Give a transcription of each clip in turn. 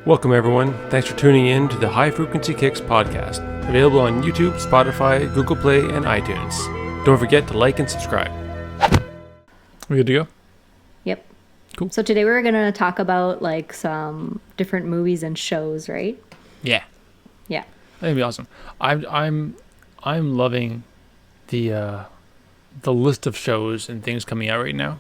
Welcome, everyone. Thanks for tuning in to the High Frequency Kicks podcast, available on YouTube, Spotify, Google Play, and iTunes. Don't forget to like and subscribe. We good to go? Yep. Cool. So today we're going to talk about like some different movies and shows, right? Yeah. Yeah. That'd be awesome. I'm loving the list of shows and things coming out right now.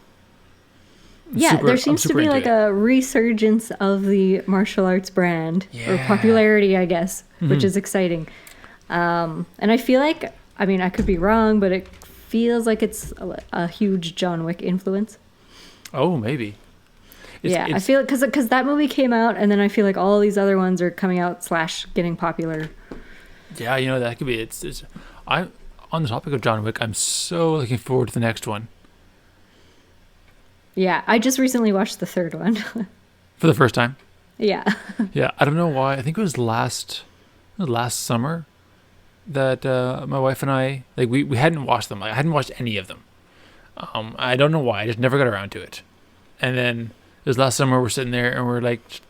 There seems to be like a resurgence of the martial arts brand or popularity, I guess, which is exciting. And I feel like, I mean, I could be wrong, but it feels like it's a huge John Wick influence. Oh, maybe. I feel because that movie came out, and then I feel like all these other ones are coming out / getting popular. Yeah, you know, that could be. I'm on the topic of John Wick. I'm so looking forward to the next one. Yeah, I just recently watched the third one. For the first time? Yeah. Yeah, I don't know why. I think it was last summer that my wife and I, like, we hadn't watched them. Like, I hadn't watched any of them. I don't know why. I just never got around to it. And then it was last summer, we're sitting there and we're like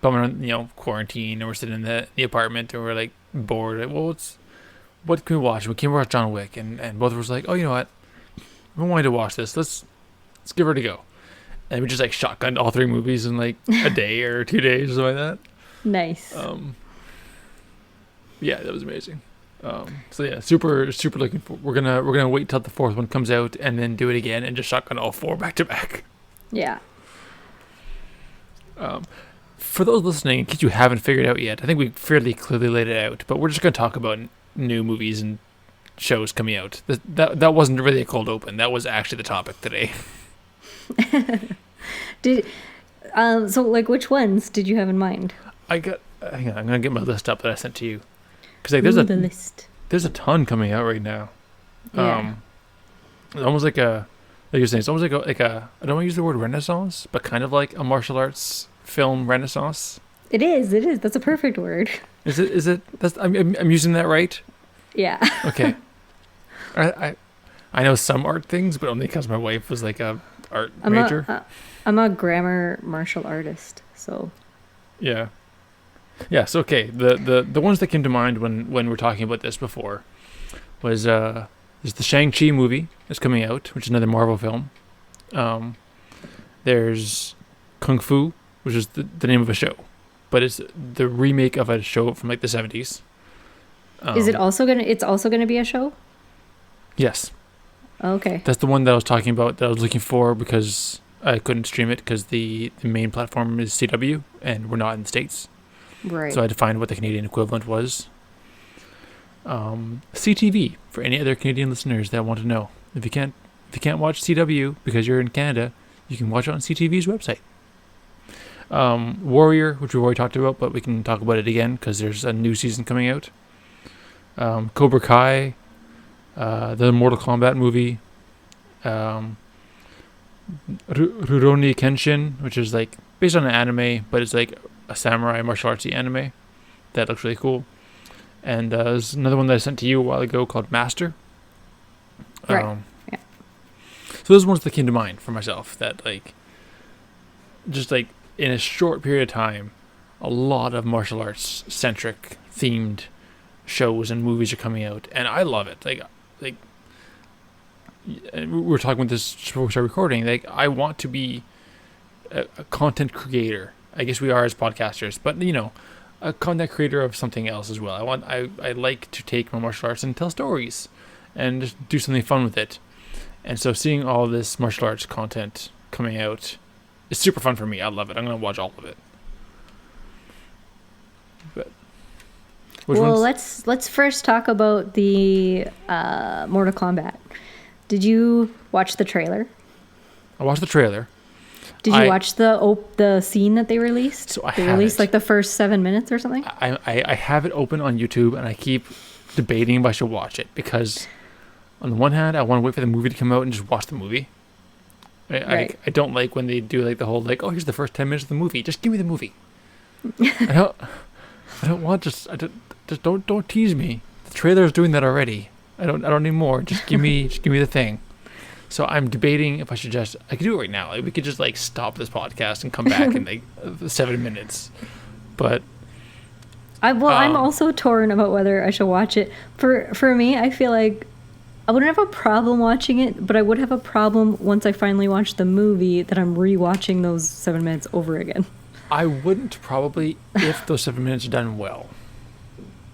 bumming on, quarantine, and we're sitting in the apartment and we're like bored. Like, well, what can we watch? We came to watch John Wick, and both of us were like, oh, you know what? We wanted to watch this. Let's give it a go. And we just like shotgunned all three movies in like a day or 2 days or something like that. Nice. Yeah, that was amazing. So yeah, super looking for. We're gonna wait till the fourth one comes out and then do it again and just shotgun all four back to back. Yeah. For those listening, in case you haven't figured it out yet, I think we fairly clearly laid it out. But we're just gonna talk about new movies and shows coming out. That wasn't really a cold open. That was actually the topic today. So like which ones did you have in mind? Hang on, I'm gonna get my list up that I sent to you, because like there's the list. There's a ton coming out right now. Yeah. Almost like you're saying, it's almost like a I don't want to use the word renaissance, but kind of like a martial arts film renaissance. It is. That's a perfect word. Is it? I'm using that right? Yeah. Okay. I know some art things, but only because my wife was like a art major. I'm a grammar martial artist, so. Yeah. Yes. Okay. The ones that came to mind when we're talking about this before was there's the Shang Chi movie that's coming out, which is another Marvel film. There's Kung Fu, which is the name of a show, but it's the remake of a show from like the 70s. Is it also it's also gonna be a show? Yes. Okay. That's the one that I was talking about that I was looking for because I couldn't stream it because the main platform is CW and we're not in the States. Right. So I had to find what the Canadian equivalent was. CTV for any other Canadian listeners that want to know. If you can't watch CW because you're in Canada, you can watch it on CTV's website. Warrior, which we've already talked about, but we can talk about it again because there's a new season coming out. Cobra Kai, the Mortal Kombat movie, Rurouni Kenshin, which is like based on an anime, but it's like a samurai martial artsy anime. That looks really cool. And there's another one that I sent to you a while ago called Master. Right. Yeah. So those ones that came to mind for myself that like, just like in a short period of time, a lot of martial arts centric themed shows and movies are coming out, and I love it. Like we were talking about this before we started recording. Like, I want to be a content creator. I guess we are as podcasters, but a content creator of something else as well. I like to take my martial arts and tell stories, and just do something fun with it. And so seeing all this martial arts content coming out is super fun for me. I love it. I'm gonna watch all of it. But let's first talk about the Mortal Kombat. Did you watch the trailer? I watched the trailer. Did you watch the scene that they released? So they released like the first 7 minutes or something? I have it open on YouTube, and I keep debating if I should watch it, because on the one hand, I want to wait for the movie to come out and just watch the movie. I don't like when they do like the whole like, oh, here's the first 10 minutes of the movie. Just give me the movie. I don't want just don't tease me. The trailer's doing that already. I don't need more. Just give me the thing. So I'm debating if I should I could do it right now. Like, we could just like stop this podcast and come back in like 7 minutes. But I'm also torn about whether I should watch it. For me, I feel like I wouldn't have a problem watching it, but I would have a problem once I finally watch the movie that I'm rewatching those 7 minutes over again. I wouldn't probably if those 7 minutes are done well.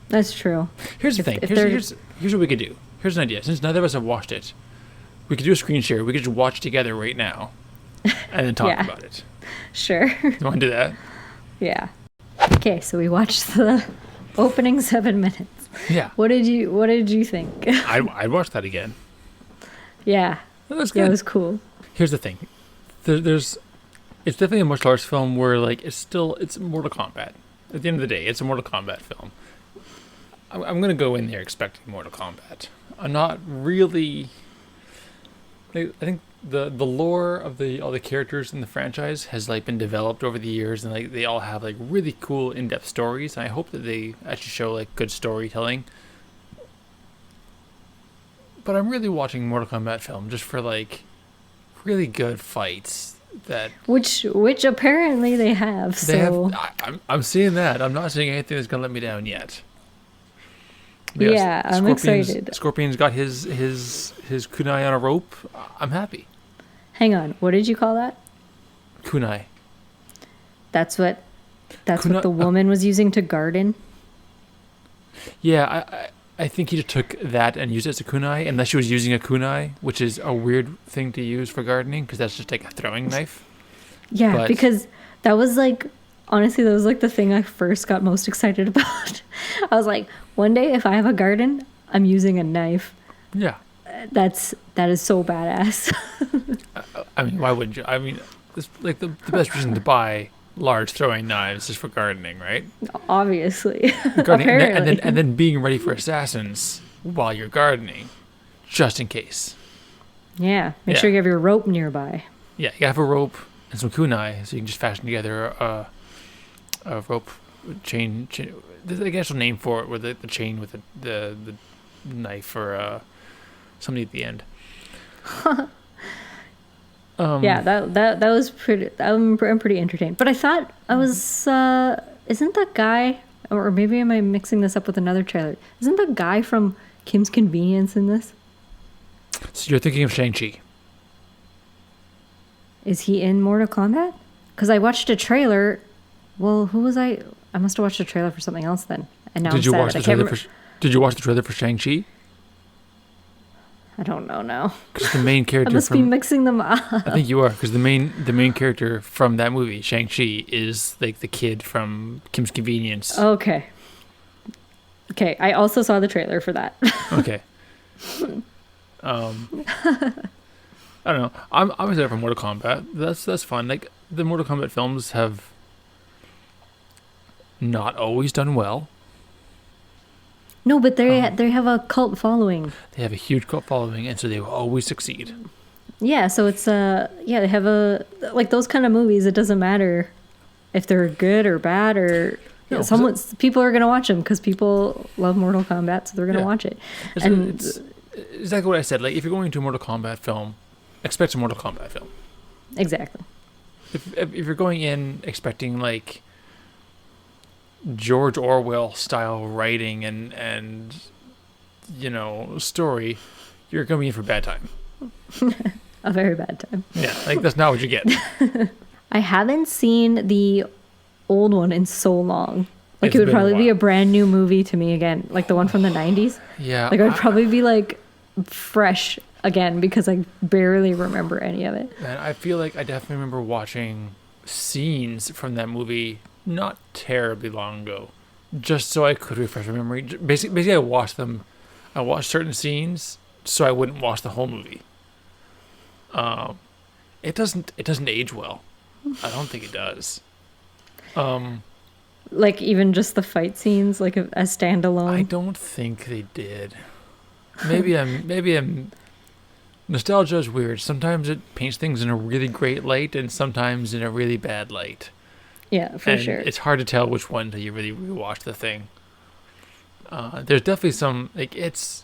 That's true. Here's the thing. Here's what we could do. Here's an idea. Since neither of us have watched it, we could do a screen share. We could just watch together right now and then talk about it. Sure. You want to do that? Yeah. Okay, so we watched the opening 7 minutes. Yeah. What did you think? I'd watch that again. Yeah. That was good. Yeah, it was cool. Here's the thing. It's definitely a martial arts film where like it's Mortal Kombat. At the end of the day, it's a Mortal Kombat film. I'm gonna go in there expecting Mortal Kombat. I'm not really. I think the lore of all the characters in the franchise has like been developed over the years, and like they all have like really cool in-depth stories. And I hope that they actually show like good storytelling. But I'm really watching Mortal Kombat film just for like really good fights. Which apparently they have. I'm seeing that. I'm not seeing anything that's gonna let me down yet. Yeah, I'm excited. Scorpion's got his kunai on a rope. I'm happy. Hang on, what did you call that? Kunai. That's what the woman was using to garden. Yeah, I think he just took that and used it as a kunai, unless she was using a kunai, which is a weird thing to use for gardening because that's just like a throwing knife. Yeah, because that was like, honestly, that was like the thing I first got most excited about. I was like, one day if I have a garden, I'm using a knife. Yeah. That is so badass. I mean, why wouldn't you? I mean, it's like the best reason to buy large throwing knives is for gardening, right? Obviously. Gardening, apparently. And then being ready for assassins while you're gardening, just in case. Yeah. Make sure you have your rope nearby. Yeah, you have a rope and some kunai, so you can just fashion together a rope chain. There's like an actual name for it, where the chain with the knife or something at the end. Yeah, that was pretty. I'm pretty entertained. But I thought I was. Isn't that guy? Or maybe am I mixing this up with another trailer? Isn't the guy from Kim's Convenience in this? So you're thinking of Shang Chi? Is he in Mortal Kombat? Because I watched a trailer. Well, who was I? I must have watched a trailer for something else then. And now Did you watch the trailer for Shang Chi? I don't know now. Because the main character I must be mixing them up. I think you are, because the main character from that movie, Shang-Chi, is like the kid from Kim's Convenience. Okay. I also saw the trailer for that. Okay. I don't know. I'm excited for Mortal Kombat. That's fun. Like the Mortal Kombat films have not always done well. No, but they have a cult following. They have a huge cult following, and so they will always succeed. Yeah, so it's they have like those kind of movies. It doesn't matter if they're good or bad or people are gonna watch them because people love Mortal Kombat, so they're gonna watch it. It's exactly what I said. Like if you're going to a Mortal Kombat film, expect a Mortal Kombat film. Exactly. If you're going in expecting like George Orwell style writing and story, you're going to be in for a bad time. A very bad time. Yeah, like that's not what you get. I haven't seen the old one in so long. Like it would probably be a brand new movie to me again, like the one from the 90s. Yeah. Like it would probably be like fresh again because I barely remember any of it. Man, I feel like I definitely remember watching scenes from that movie not terribly long ago, just so I could refresh my memory. Basically, I watched certain scenes so I wouldn't watch the whole movie. It doesn't age well. I don't think it does. Like even just the fight scenes, like as standalone. I don't think they did. Maybe I'm. Nostalgia is weird. Sometimes it paints things in a really great light, and sometimes in a really bad light. Yeah, for sure. It's hard to tell which one till you really rewatch the thing. There's definitely some, like, it's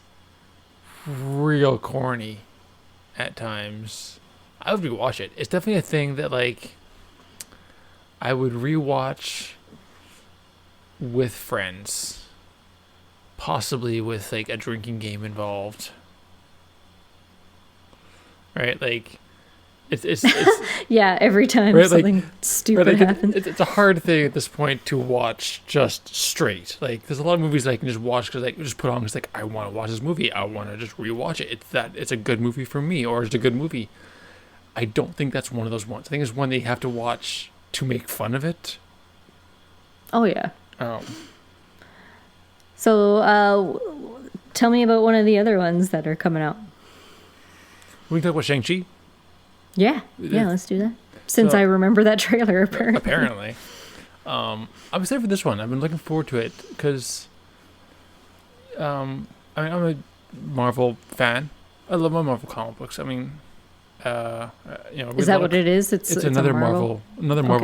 real corny at times. I would rewatch it. It's definitely a thing that, like, I would rewatch with friends, possibly with like a drinking game involved, right? Like it's yeah, every time right, something like, stupid right, like happens. it's a hard thing at this point to watch just straight. Like there's a lot of movies I can just watch because like just put on because like I want to watch this movie, I want to just rewatch it. It's a good movie for me, or it's a good movie. I don't think that's one of those ones. I think it's one that you have to watch to make fun of it. Oh yeah. Um, So tell me about one of the other ones that are coming out. we can talk about Shang-Chi. Yeah, let's do that. Since I remember that trailer, apparently. I'm excited for this one. I've been looking forward to it because, I'm a Marvel fan. I love my Marvel comic books. I mean, is that what it is? It's another Marvel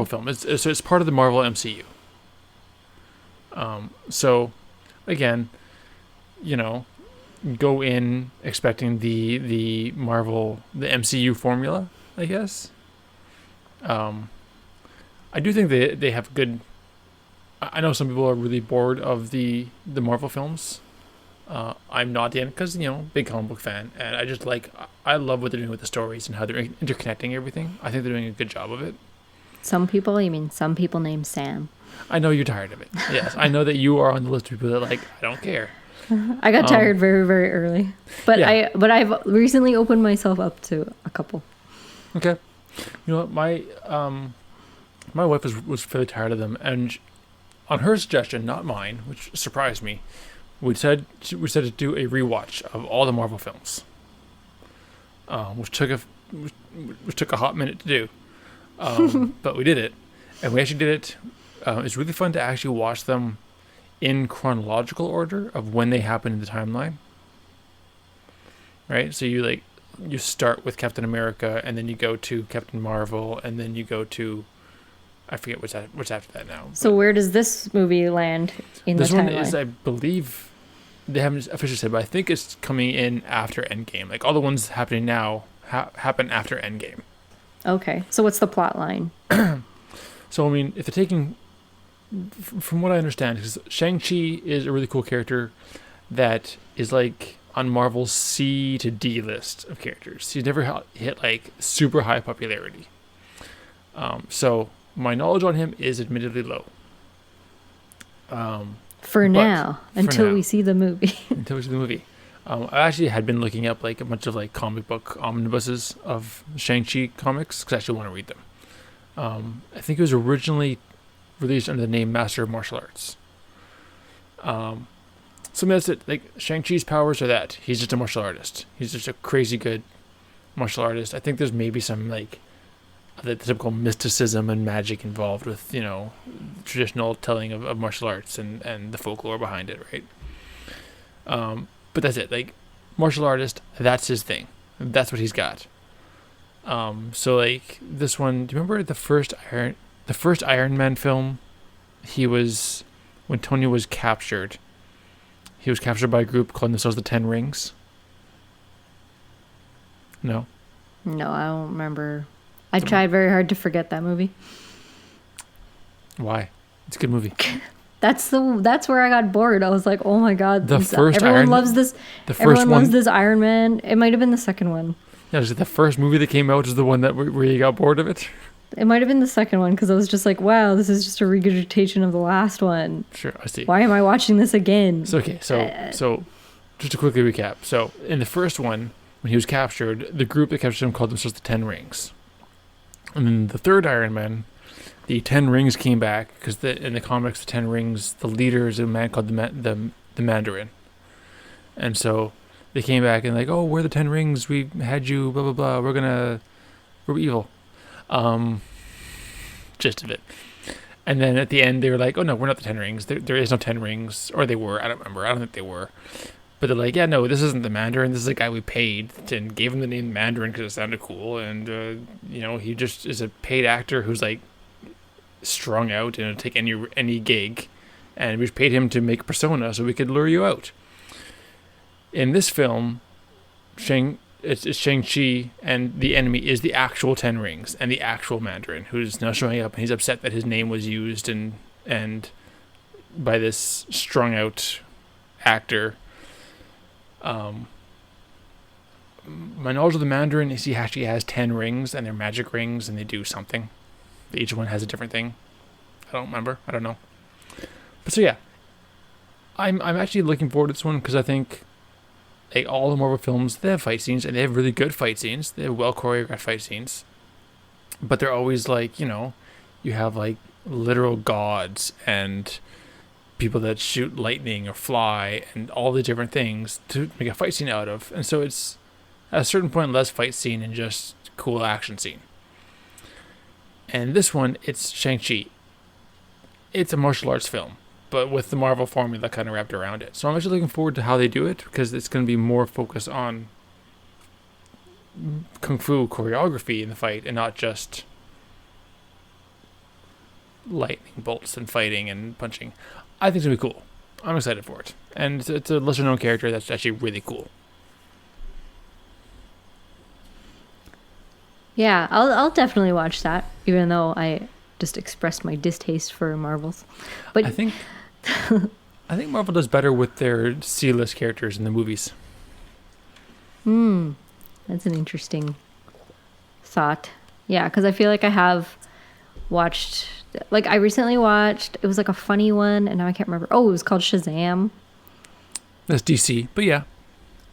film. It's part of the Marvel MCU. So, again, go in expecting the MCU formula, I guess. I do think they have good. I know some people are really bored of the Marvel films. I'm not the end because big comic book fan, and I love what they're doing with the stories and how they're interconnecting everything. I think they're doing a good job of it. Some people, you mean some people named Sam? I know you're tired of it. Yes, I know that you are on the list of people that I don't care. I got tired very, very early, but yeah. I've recently opened myself up to a couple. Okay, you know what, my wife was fairly tired of them, and on her suggestion, not mine, which surprised me, we said to do a rewatch of all the Marvel films, which took a hot minute to do, but we did it, and we actually did it. It's really fun to actually watch them in chronological order of when they happen in the timeline. Right? So you start with Captain America, and then you go to Captain Marvel, and then you go to, I forget what's after that now. So where does this movie land in the timeline? This one is, I believe, they haven't officially said, but I think it's coming in after Endgame. Like all the ones happening now happen after Endgame. Okay. So what's the plot line? So I mean, if they're taking, from what I understand, because Shang-Chi is a really cool character that is like on Marvel's C to D list of characters. He's never hit like super high popularity. So my knowledge on him is admittedly low. For now, until we see the movie. Until we see the movie. I actually had been looking up like a bunch of like comic book omnibuses of Shang-Chi comics because I actually want to read them. I think it was originally released under the name Master of Martial Arts. So that's it. Like Shang-Chi's powers are that he's just a martial artist. He's just a crazy good martial artist. I think there's maybe some like the typical mysticism and magic involved with traditional telling of martial arts and the folklore behind it, right? But that's it. Like martial artist, that's his thing. That's what he's got. So like this one, do you remember the first Iron Man film? When Tony was captured. He was captured by a group calling themselves the 10 Rings. No? No, I don't remember. I tried very hard to forget that movie. Why? It's a good movie. That's where I got bored. I was like, oh my god, everyone loves this. Everyone loves this Iron Man. It might have been the second one. Yeah, was it the first movie that came out is the one that where you got bored of it? It might have been the second one because I was just like, wow, this is just a regurgitation of the last one. Sure, I see. Why am I watching this again? So just to quickly recap. So in the first one, when he was captured, the group that captured him called themselves the 10 Rings. And then the third Iron Man, the 10 Rings came back because in the comics, the 10 Rings, the leader is a man called the Mandarin. And so they came back and like, oh, we're the 10 Rings. We had you, blah, blah, blah. We're evil. Gist of it. And then at the end, they were like, oh, no, we're not the 10 Rings. There is no 10 Rings. Or they were. I don't remember. I don't think they were. But they're like, yeah, no, this isn't the Mandarin. This is a guy we paid and gave him the name Mandarin because it sounded cool. And, he just is a paid actor who's like strung out and take any gig. And we just paid him to make a persona so we could lure you out. In this film, it's Shang-Chi, and the enemy is the actual 10 Rings and the actual Mandarin, who's now showing up, and he's upset that his name was used and by this strung out actor. My knowledge of the Mandarin is he actually has 10 rings, and they're magic rings, and they do something. Each one has a different thing. I don't remember. I don't know. But so yeah, I'm actually looking forward to this one because I think like all the Marvel films, they have fight scenes, and they have really good fight scenes. They have well choreographed fight scenes, but they're always like, you know, you have like literal gods and people that shoot lightning or fly and all the different things to make a fight scene out of. And so it's at a certain point less fight scene and just cool action scene. And this one, it's Shang Chi. It's a martial arts film, but with the Marvel formula kind of wrapped around it. So I'm actually looking forward to how they do it, because it's going to be more focused on kung fu choreography in the fight and not just lightning bolts and fighting and punching. I think it's going to be cool. I'm excited for it. And it's a lesser known character that's actually really cool. Yeah, I'll definitely watch that, even though I just expressed my distaste for Marvels. But I think Marvel does better with their C-list characters in the movies. That's an interesting thought. Yeah, because I feel like I have watched, like I recently watched, it was like a funny one, and now I can't remember. Oh, it was called Shazam. That's DC, but yeah.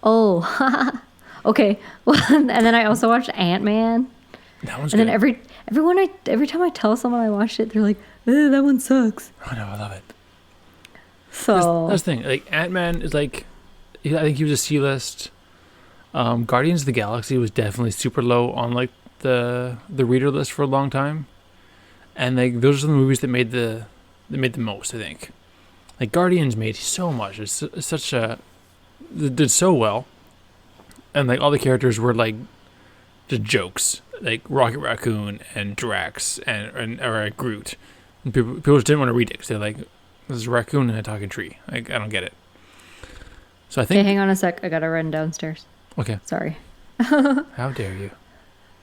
Oh, okay. Well, and then I also watched Ant-Man. That one's good. And then every time I tell someone I watched it, they're like, that one sucks. Oh no, I love it. So that's the thing. Like Ant-Man is like, I think he was a C-list. Guardians of the Galaxy was definitely super low on like the reader list for a long time, and like those are the movies that made the most. I think, like Guardians made so much. It's such a, it did so well, and like all the characters were like just jokes, like Rocket Raccoon and Drax and or Groot. And people just didn't want to read it because they're like, this is a raccoon and a talking tree. Like I don't get it. So I think. Hey, hang on a sec. I gotta run downstairs. Okay. Sorry. How dare you?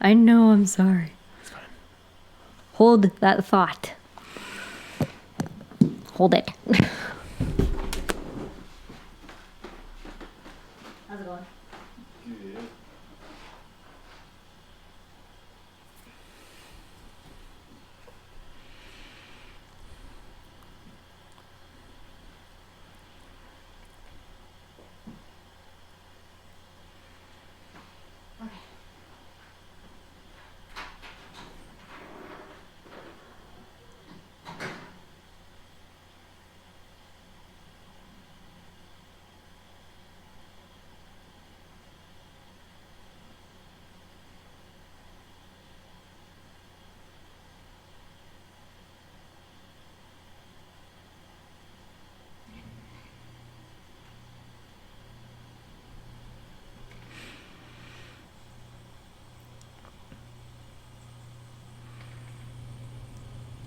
I know, I'm sorry. It's fine. Hold that thought. Hold it. How's it going? Good.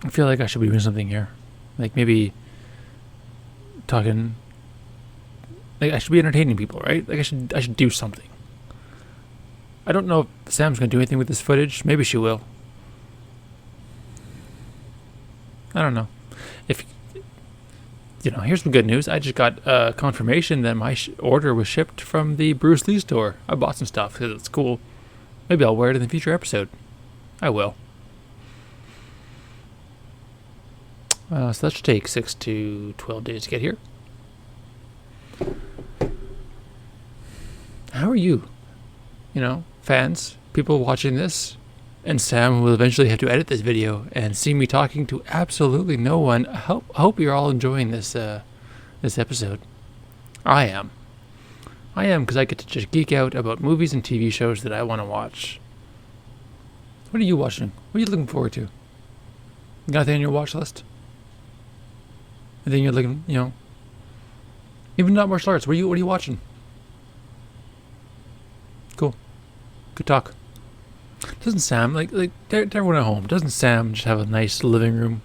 I feel like I should be doing something here. Like maybe talking, like I should be entertaining people, right? Like I should do something. I don't know if Sam's going to do anything with this footage. Maybe she will. I don't know. If you know, here's some good news. I just got confirmation that my order was shipped from the Bruce Lee store. I bought some stuff because it's cool. Maybe I'll wear it in the future episode. I will. So that should take 6 to 12 days to get here. How are you? You know, fans, people watching this, and Sam will eventually have to edit this video and see me talking to absolutely no one. I hope you're all enjoying this episode. I am because I get to just geek out about movies and TV shows that I want to watch. What are you watching? What are you looking forward to? You got anything on your watch list? And then you're looking, you know, even not martial arts. What are you watching? Cool. Good talk. Doesn't Sam, like to everyone at home, doesn't Sam just have a nice living room?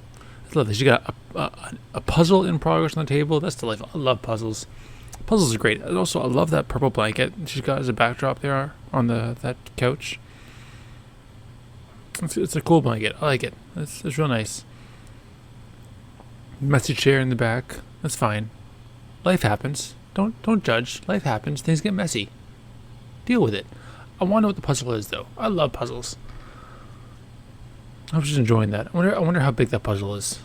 I love this. You got a puzzle in progress on the table. That's delightful. I love puzzles. Puzzles are great. And also, I love that purple blanket she's got as a backdrop there on that couch. It's a cool blanket. I like it. It's real nice. Messy chair in the back. That's fine. Life happens. Don't judge. Life happens. Things get messy. Deal with it. I want to know what the puzzle is, though. I love puzzles. I was just enjoying that. I wonder how big that puzzle is.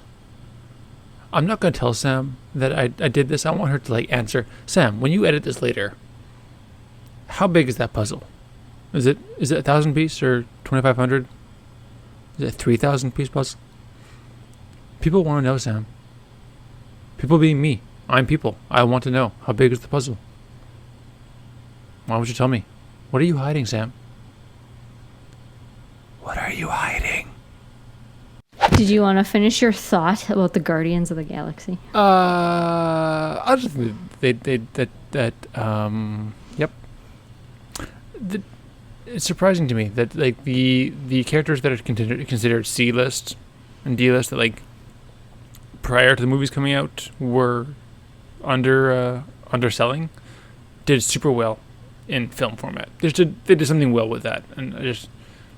I'm not going to tell Sam that I did this. I want her to like answer. Sam, when you edit this later, how big is that puzzle? Is it 1,000 piece or 2,500? Is it 3,000 piece puzzle? People want to know, Sam. People being me. I'm people. I want to know how big is the puzzle. Why would you tell me? What are you hiding, Sam? What are you hiding? Did you want to finish your thought about the Guardians of the Galaxy? I just yep. It's surprising to me that like the characters that are considered C-list and D-list that like prior to the movies coming out were underselling did super well in film format. They did something well with that, and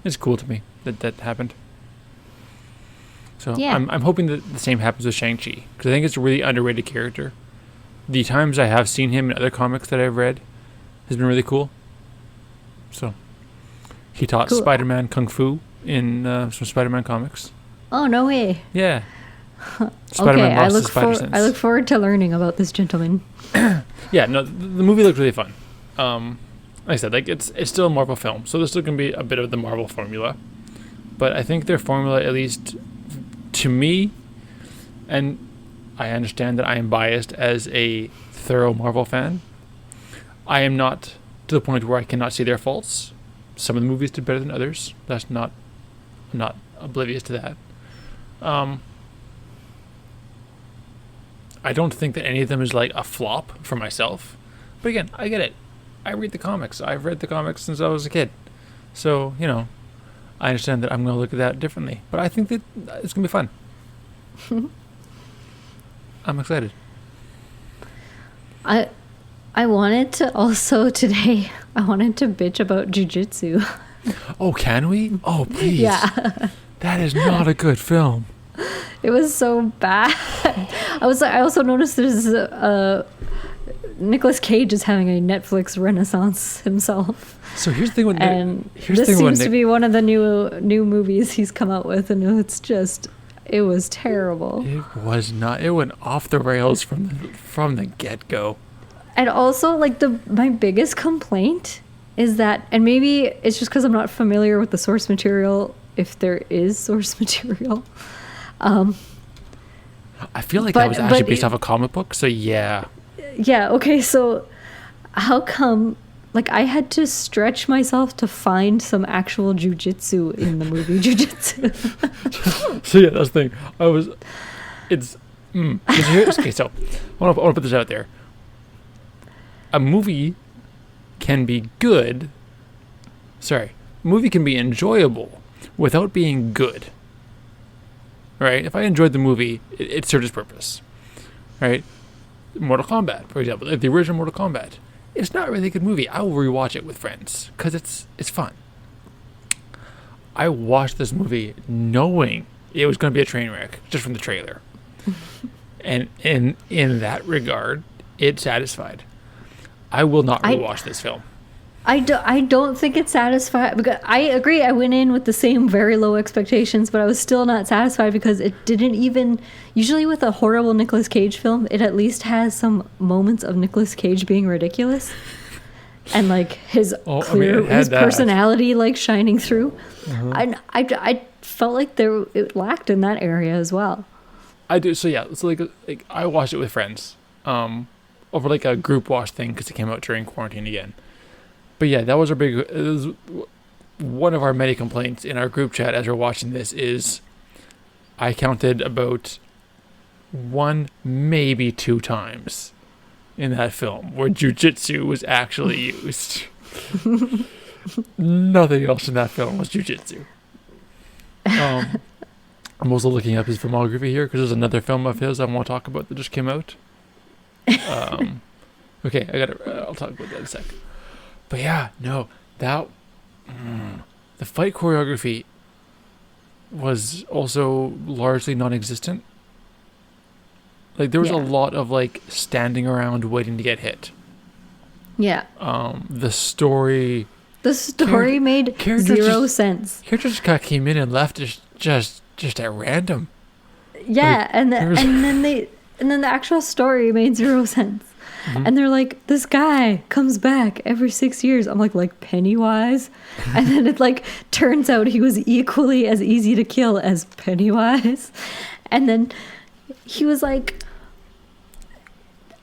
it's cool to me that happened. So yeah. I'm hoping that the same happens with Shang Chi, because I think it's a really underrated character. The times I have seen him in other comics that I've read has been really cool. So he taught Spider-Man Kung Fu in some Spider-Man comics. Oh, no way. Yeah. Okay, I look forward to learning about this gentleman. Yeah, no, the movie looked really fun. Like I said, like it's still a Marvel film, so there's still going to be a bit of the Marvel formula. But I think their formula, at least to me, and I understand that I am biased as a thorough Marvel fan, I am not to the point where I cannot see their faults. Some of the movies did better than others. I'm not oblivious to that. I don't think that any of them is like a flop for myself. But again, I get it. I read the comics. I've read the comics since I was a kid. So, I understand that I'm going to look at that differently. But I think that it's going to be fun. I'm excited. I wanted to also today, I wanted to bitch about JiuJitsu. Oh, can we? Oh, please. Yeah. That is not a good film. It was so bad. I also noticed there's Nicolas Cage is having a Netflix renaissance himself. So here's the thing with this seems to be one of the new movies he's come out with, and it was terrible. It was not. It went off the rails from the get-go. And also, like my biggest complaint is that, and maybe it's just because I'm not familiar with the source material, if there is source material. I feel like that was actually based off a comic book, so yeah. Yeah, okay, so how come, like, I had to stretch myself to find some actual jujitsu in the movie JiuJitsu. So yeah, that's the thing. Okay, so I want to put this out there. A movie can be good. Sorry. A movie can be enjoyable without being good. Right? If I enjoyed the movie, it served its purpose. Right? Mortal Kombat, for example, the original Mortal Kombat. It's not really a good movie. I will rewatch it with friends because it's fun. I watched this movie knowing it was going to be a train wreck just from the trailer. And in that regard, it satisfied. I will not rewatch this film. I don't think it's satisfied, because I agree. I went in with the same very low expectations, but I was still not satisfied because it didn't even. Usually, with a horrible Nicolas Cage film, it at least has some moments of Nicolas Cage being ridiculous, and like his personality like shining through. Uh-huh. I felt like it lacked in that area as well. I do. So yeah, so like I watched it with friends, over like a group watch thing because it came out during quarantine again. But yeah, it was one of our many complaints in our group chat as we're watching this is I counted about 1, maybe 2 times in that film where jujitsu was actually used. Nothing else in that film was jujitsu. I'm also looking up his filmography here because there's another film of his I want to talk about that just came out. Okay, I'll talk about that in a sec. But yeah, no, the fight choreography was also largely non-existent. Like, there was a lot of, like, standing around waiting to get hit. Yeah. The story... The story made zero sense. Characters just kind of came in and left just at random. Yeah, like, and then the actual story made zero sense. Mm-hmm. And they're like, this guy comes back every 6 years. I'm like Pennywise? And then it like turns out he was equally as easy to kill as Pennywise. And then he was like,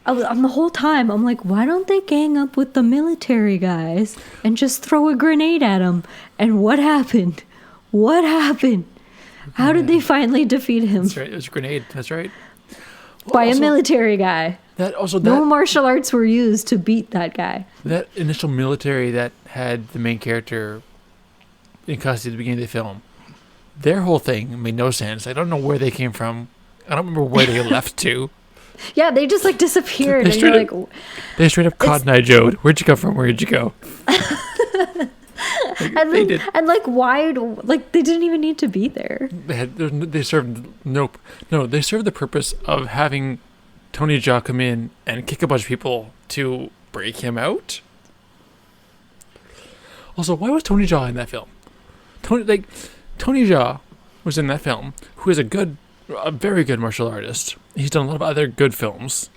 I'm the whole time, I'm like, why don't they gang up with the military guys and just throw a grenade at them? And what happened? What happened? How did they finally defeat him? That's right. It was a grenade. That's right. Well, by a military guy. No martial arts were used to beat that guy. That initial military that had the main character in custody at the beginning of the film, their whole thing made no sense. I don't know where they came from. I don't remember where they left to. Yeah, they just like disappeared. They straight up Cotton Eye Joe'd. Where'd you come from? Where'd you go? And like why? Like they didn't even need to be there. They served the purpose of having Tony Jaa come in and kick a bunch of people to break him out. Also, why was Tony Jaa in that film? Tony Jaa was in that film, who is a very good martial artist. He's done a lot of other good films.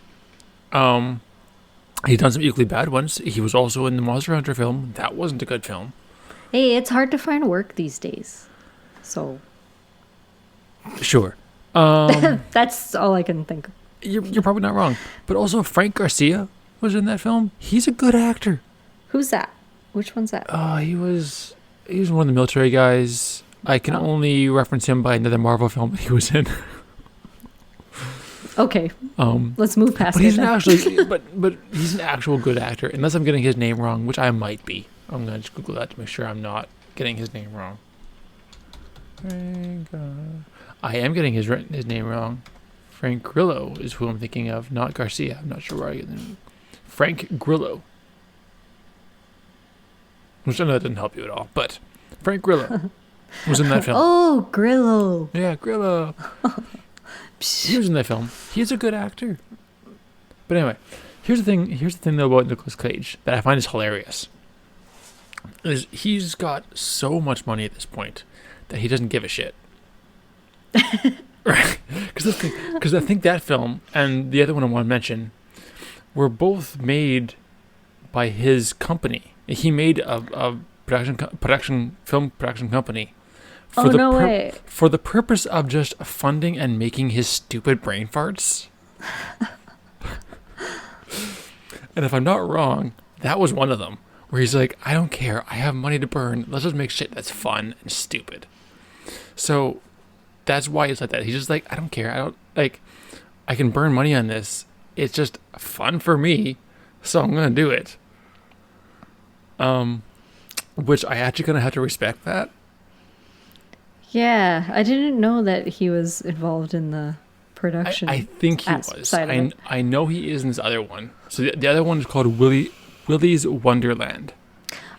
He's done some equally bad ones. He was also in the Monster Hunter film. That wasn't a good film. Hey, it's hard to find work these days. So. Sure. That's all I can think of. You're probably not wrong. But also, Frank Garcia was in that film. He's a good actor. Who's that? Which one's that? He was one of the military guys. I can only reference him by another Marvel film that he was in. Okay. Let's move past but it. But he's an actual good actor, unless I'm getting his name wrong, which I might be. I'm gonna just Google that to make sure I'm not getting his name wrong. I am getting his name wrong. Frank Grillo is who I'm thinking of, not Garcia. I'm not sure where I get the name. Frank Grillo. Which I know that doesn't help you at all, but Frank Grillo was in that film. Oh, Grillo. Yeah, Grillo. He was in that film. He's a good actor. But anyway, here's the thing though about Nicolas Cage that I find is hilarious. Is he's got so much money at this point that he doesn't give a shit. Right? Because I think that film and the other one I want to mention were both made by his company. He made a film production company for for the purpose of just funding and making his stupid brain farts. And if I'm not wrong, that was one of them where he's like, I don't care, I have money to burn, let's just make shit that's fun and stupid. So that's why it's like that. He's just like, I don't care, I can burn money on this, it's just fun for me, so I'm gonna do it. Which I actually gonna have to respect that. Yeah, I didn't know that he was involved in the production. I think he was. I know he is in this other one. So the other one is called Willy's Wonderland.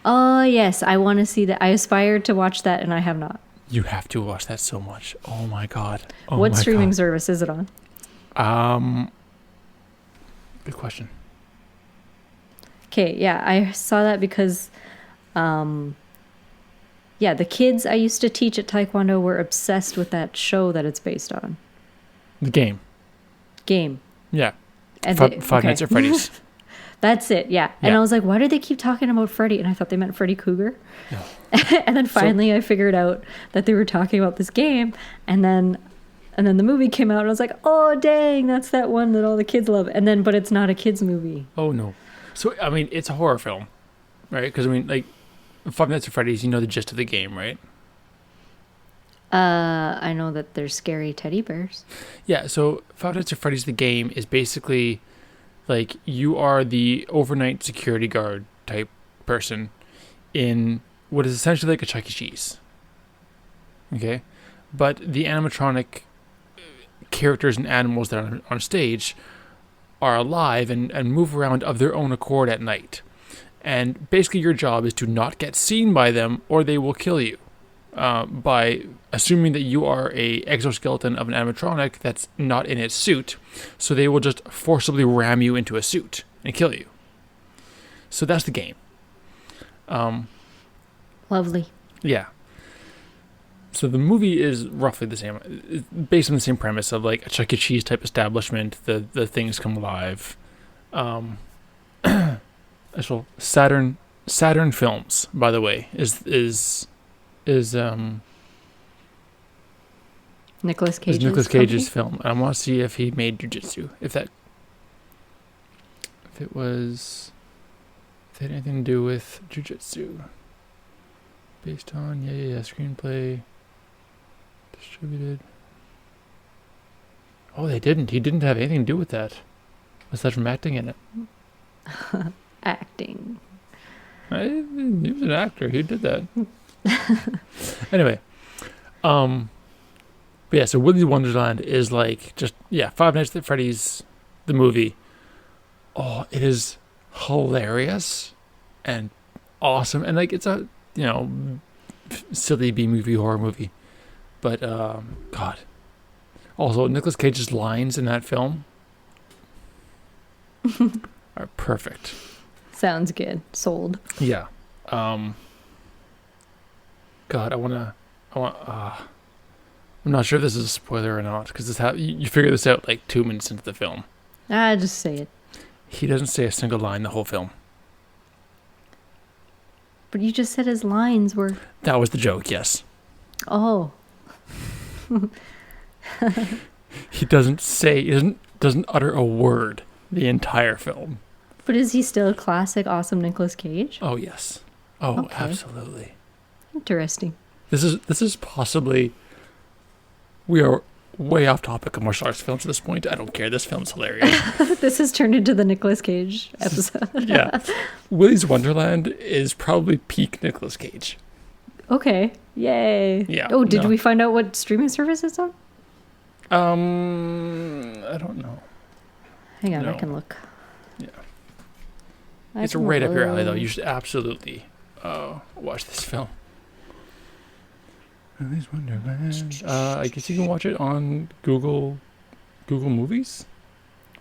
Oh yes, I want to see that. I aspired to watch that, and I have not. You have to watch that so much. Oh my god. What streaming service is it on? Good question. Okay, yeah, I saw that because, the kids I used to teach at Taekwondo were obsessed with that show that it's based on. The game. Yeah. And Five Nights at Freddy's. That's it, yeah. And I was like, why do they keep talking about Freddy? And I thought they meant Freddy Krueger. No. And then finally I figured out that they were talking about this game. And then the movie came out and I was like, oh, dang, that's that one that all the kids love. But it's not a kids movie. Oh, no. So, I mean, it's a horror film, right? Because, I mean, like, Five Nights at Freddy's, you know the gist of the game, right? I know that there's scary teddy bears. Yeah, so Five Nights at Freddy's, the game, is basically, like, you are the overnight security guard type person in what is essentially like a Chuck E. Cheese. Okay? But the animatronic characters and animals that are on stage are alive and move around of their own accord at night. And basically your job is to not get seen by them or they will kill you. by assuming that you are a exoskeleton of an animatronic that's not in its suit. So they will just forcibly ram you into a suit and kill you. So that's the game. Lovely. Yeah. So the movie is roughly the same, based on the same premise of like a Chuck E. Cheese type establishment. The things come alive. So Saturn Films, by the way, is Nicolas Cage's Cage's film. I want to see if he made JiuJitsu. If it had anything to do with JiuJitsu. Based on screenplay, distributed. Oh, they didn't. He didn't have anything to do with that, aside from acting in it. Acting. He was an actor. He did that. Anyway, but yeah. So Willy's Wonderland is like just Five Nights at Freddy's, the movie. Oh, it is hilarious and awesome, and like it's a silly B-movie horror movie, but God. Also, Nicolas Cage's lines in that film are perfect. Sounds good. Sold. Yeah. God, I'm not sure if this is a spoiler or not, because you figure this out like 2 minutes into the film. Just say it. He doesn't say a single line the whole film. But you just said his lines were... That was the joke, yes. Oh. He doesn't utter a word the entire film. But is he still a classic, awesome Nicolas Cage? Oh, yes. Oh, okay. Absolutely. Interesting. This is possibly... We are way off topic of martial arts films at this point. I don't care. This film's hilarious. This has turned into the Nicolas Cage episode. Yeah. Willy's Wonderland is probably peak Nicolas Cage. Okay. Yay. Yeah. Oh, did we find out what streaming service it's on? I don't know. Hang on, I can look. Yeah. It's right up your alley, though. You should absolutely watch this film. Willy's Wonderland. I guess you can watch it on Google Movies.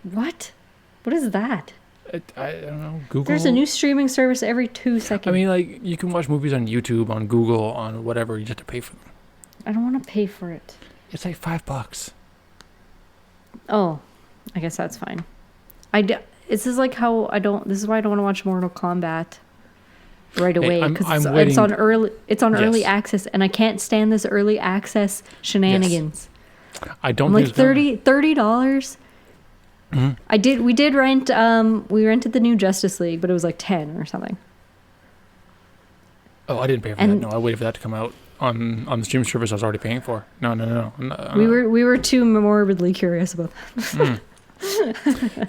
What? What is that? I don't know. Google. There's a new streaming service every 2 seconds. I mean, like, you can watch movies on YouTube, on Google, on whatever. You just have to pay for them. I don't want to pay for it. It's like $5. Oh, I guess that's fine. This is like how This is why I don't want to watch Mortal Kombat right away, because it's on early access, and I can't stand this early access shenanigans. Yes. I don't. I'm like $30. Mm-hmm. We did rent. We rented the new Justice League, but it was like 10 or something. Oh, I didn't pay for that. No, I waited for that to come out on the stream service I was already paying for. No. We were too morbidly curious about that.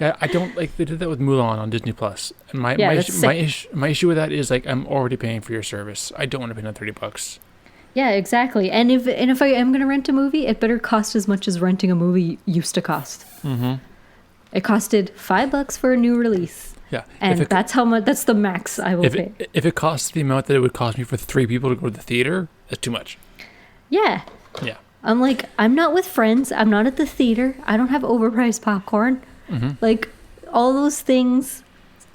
Yeah, I don't like. They did that with Mulan on Disney Plus, and my issue with that is like I'm already paying for your service. I don't want to pay another $30. Yeah, exactly. And if I am going to rent a movie, it better cost as much as renting a movie used to cost. Mm-hmm. It costed $5 for a new release. Yeah, and that's how much. That's the max I will pay. If it costs the amount that it would cost me for 3 people to go to the theater, that's too much. Yeah. Yeah. I'm like, I'm not with friends. I'm not at the theater. I don't have overpriced popcorn. Mm-hmm. Like, all those things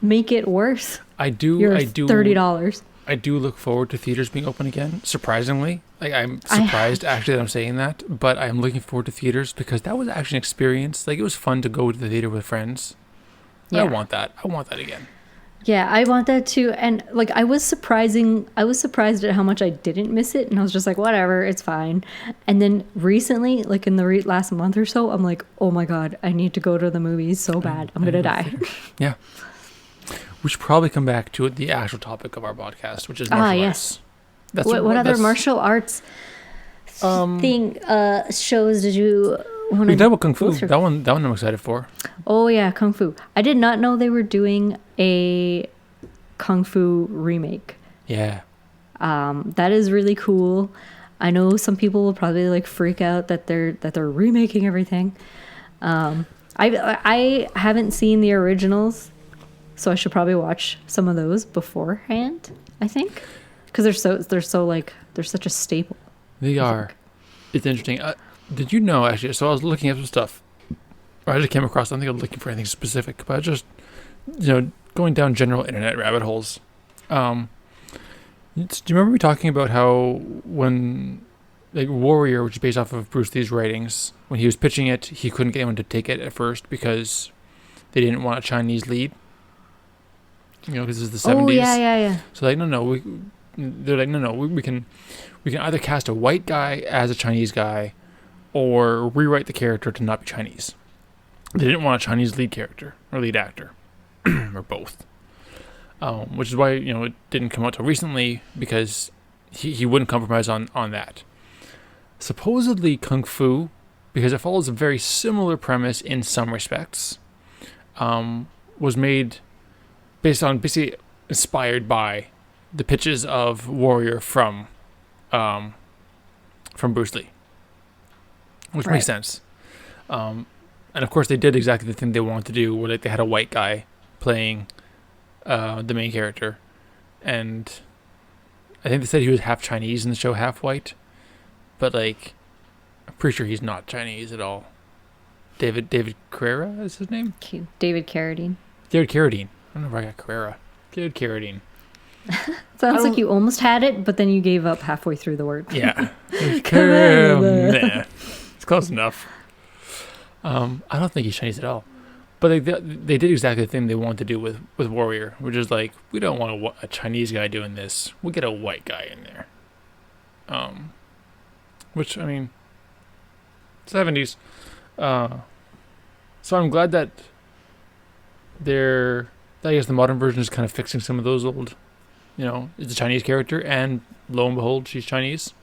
make it worse. I do. $30. I do look forward to theaters being open again. Surprisingly, like I'm surprised actually that I'm saying that, but I'm looking forward to theaters because that was actually an experience. Like it was fun to go to the theater with friends. Yeah. I want that. I want that again. Yeah, I want that too. And like I was surprised at how much I didn't miss it, and I was just like, whatever, it's fine. And then recently, like in the last month or so, I'm like, oh my god, I need to go to the movies so bad. I'm gonna die. Yeah. We should probably come back to the actual topic of our podcast, which is martial arts. Yes. What other martial arts shows did you want to... We talked about Kung Fu. That one I'm excited for. Oh, yeah, Kung Fu. I did not know they were doing a Kung Fu remake. Yeah. That is really cool. I know some people will probably like freak out that they're remaking everything. I haven't seen the originals, so I should probably watch some of those beforehand, I think, because they're so They're such a staple. They are. It's interesting. Did you know, actually, so I was looking at some stuff. Or I just came across, I don't think I was looking for anything specific, but just, going down general internet rabbit holes. Do you remember me talking about how when, Warrior, which is based off of Bruce Lee's writings, when he was pitching it, he couldn't get anyone to take it at first because they didn't want a Chinese lead? Because it's the 70s. Oh, yeah. So they're like, no, we can either cast a white guy as a Chinese guy or rewrite the character to not be Chinese. They didn't want a Chinese lead character or lead actor or both. Which is why, it didn't come out till recently, because he wouldn't compromise on that. Supposedly Kung Fu, because it follows a very similar premise in some respects, was made basically inspired by the pitches of Warrior from Bruce Lee, which makes sense. And of course, they did exactly the thing they wanted to do, where they had a white guy playing the main character, and I think they said he was half Chinese in the show, half white, but I'm pretty sure he's not Chinese at all. David Carrera is his name. David Carradine. David Carradine. I don't know if I got Carrera. David Carradine. Sounds like you almost had it, but then you gave up halfway through the word. Yeah. Nah. It's close enough. I don't think he's Chinese at all. But they did exactly the thing they wanted to do with Warrior, which is we don't want a Chinese guy doing this. We'll get a white guy in there. Which, 70s. So I'm glad that I guess the modern version is kind of fixing some of those old, it's a Chinese character, and lo and behold, she's Chinese.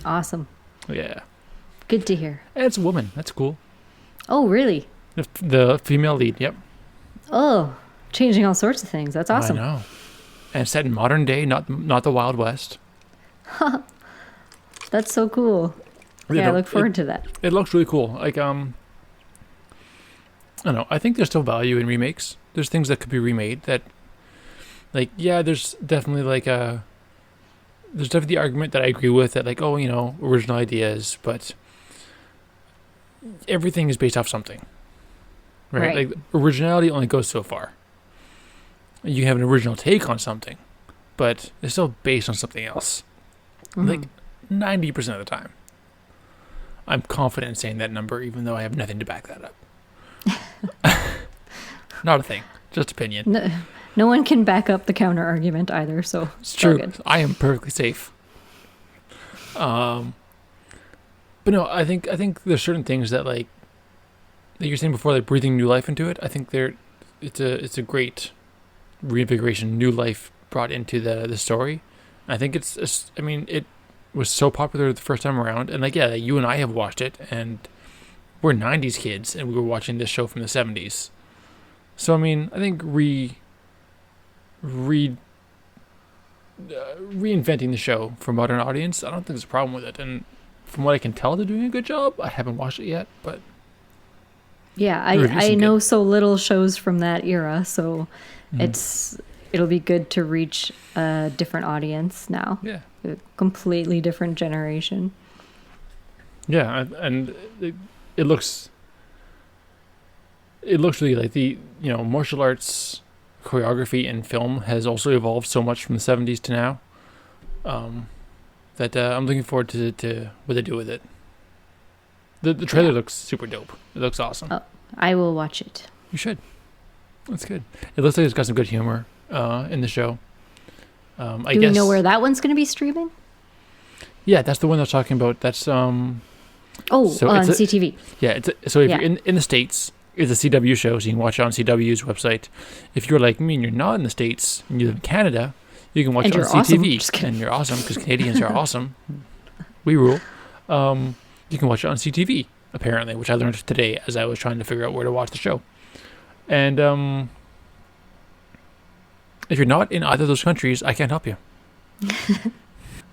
Awesome. Yeah. Good to hear. And it's a woman. That's cool. Oh, really? The female lead, yep. Oh, changing all sorts of things. That's awesome. I know. And it's set in modern day, not the Wild West. That's so cool. Yeah, I look forward to that. It looks really cool. I don't know. I think there's still value in remakes. There's things that could be remade that, there's definitely there's definitely the argument that I agree with that, original ideas, but everything is based off something, right? Originality only goes so far. You have an original take on something, but it's still based on something else. 90% of the time. I'm confident in saying that number, even though I have nothing to back that up. Not a thing, just opinion. No one can back up the counter argument either, so it's true. Good. I am perfectly safe. But no, I think there's certain things that like you're saying before, breathing new life into it. I think it's a great reinvigoration, new life brought into the story. I think it was so popular the first time around, and you and I have watched it, and we're 90s kids, and we were watching this show from the 70s. So I think reinventing the show for a modern audience, I don't think there's a problem with it. And from what I can tell, they're doing a good job. I haven't watched it yet, but yeah, I know so little shows from that era, so it'll be good to reach a different audience now. Yeah, a completely different generation. Yeah, and it looks really like the martial arts choreography in film has also evolved so much from the 70s to now, that I'm looking forward to what they do with it. The trailer looks super dope. It looks awesome. Oh, I will watch it. You should. That's good. It looks like it's got some good humor in the show. Do we know where that one's going to be streaming? Yeah, that's the one I was talking about. That's on CTV. Yeah, if you're in the States, it's a CW show, so you can watch it on CW's website. If you're like me and you're not in the States and you live in Canada, you can watch it on CTV. Awesome. And you're awesome because Canadians are awesome. We rule. You can watch it on CTV, apparently, which I learned today as I was trying to figure out where to watch the show. And if you're not in either of those countries, I can't help you.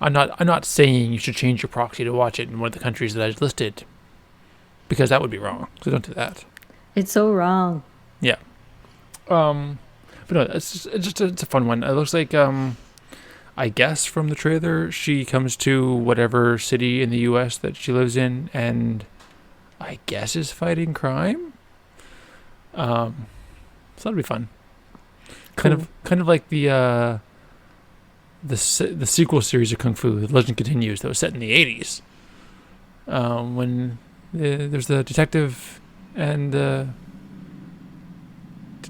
I'm not saying you should change your proxy to watch it in one of the countries that I just listed, because that would be wrong. So don't do that. It's so wrong. Yeah. But no, it's a fun one. It looks like I guess from the trailer, she comes to whatever city in the U.S. that she lives in, and I guess is fighting crime. So that'll be fun. Cool. Kind of like the sequel series of Kung Fu, The Legend Continues, that was set in the 80s. When there's the detective and the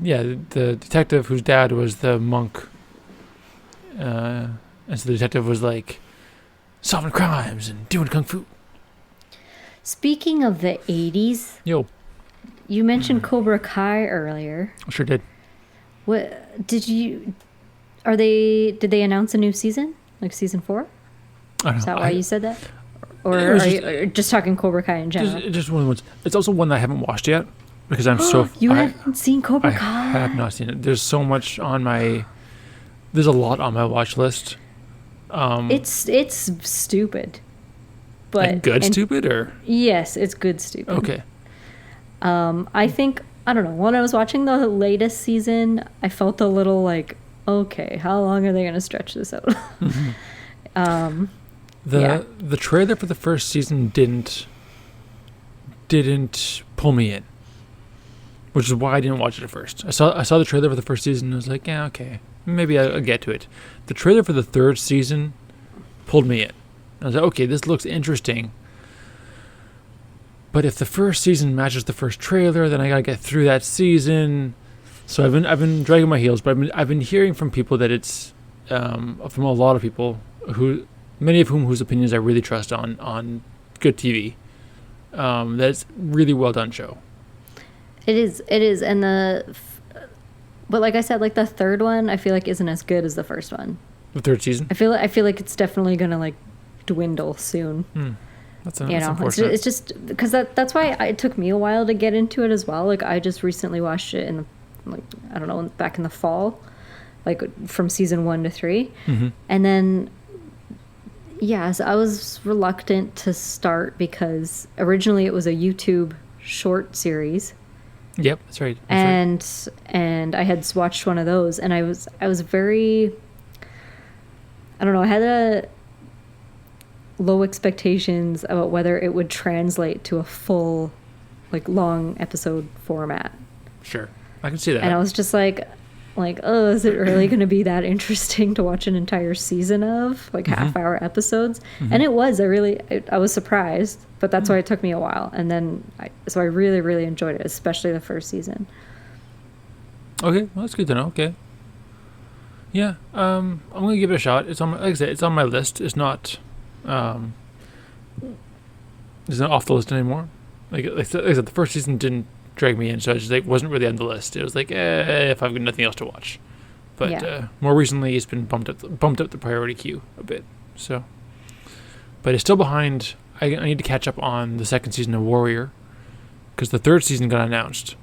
detective whose dad was the monk. And so the detective was like solving crimes and doing Kung Fu. Speaking of the 80s, Yo. You mentioned Cobra Kai earlier. Sure did. What did they announce a new season? Like season 4? Is that why you said that? Or are you just talking Cobra Kai in general? Just one of the ones. It's also one that I haven't watched yet because I'm You haven't seen Cobra Kai? I have not seen it. There's so much on my... There's a lot on my watch list. It's stupid. But like good stupid or? Yes, it's good stupid. Okay. I think, I don't know, when I was watching the latest season, I felt a little like, okay, how long are they going to stretch this out? Mm-hmm. The trailer for the first season didn't pull me in, which is why I didn't watch it at first. I saw the trailer for the first season and I was like, yeah, okay, maybe I'll get to it. The trailer for the third season pulled me in. I was like, okay, this looks interesting. But if the first season matches the first trailer, then I gotta get through that season. So I've been dragging my heels, but I've been hearing from people that it's from a lot of people many of whom whose opinions I really trust on good TV. That it's really well done show. It is, and but like I said, like the third one, I feel like isn't as good as the first one. The third season. I feel like it's definitely gonna like dwindle soon. That's unfortunate. It's just because that's why it took me a while to get into it as well. Like I just recently watched it I don't know, back in the fall, like from season 1 to 3, and then so I was reluctant to start because originally it was a YouTube short series. Yep, that's right. And I had watched one of those, and I was very, I don't know, I had a low expectations about whether it would translate to a full, like, long episode format. Sure, I can see that. And I was just like, oh, is it really going to be that interesting to watch an entire season of, like, half-hour episodes? And it was. I was surprised, but that's why it took me a while. And then, so I really, really enjoyed it, especially the first season. Okay, well, that's good to know. Okay. Yeah, I'm gonna give it a shot. It's on, like I said, it's on my list. It's not off the list anymore. Like I said, the first season didn't drag me in, so I just wasn't really on the list. It was like, if I've got nothing else to watch. But more recently, it's been bumped up the priority queue a bit. So, but it's still behind. I need to catch up on the second season of Warrior because the third season got announced.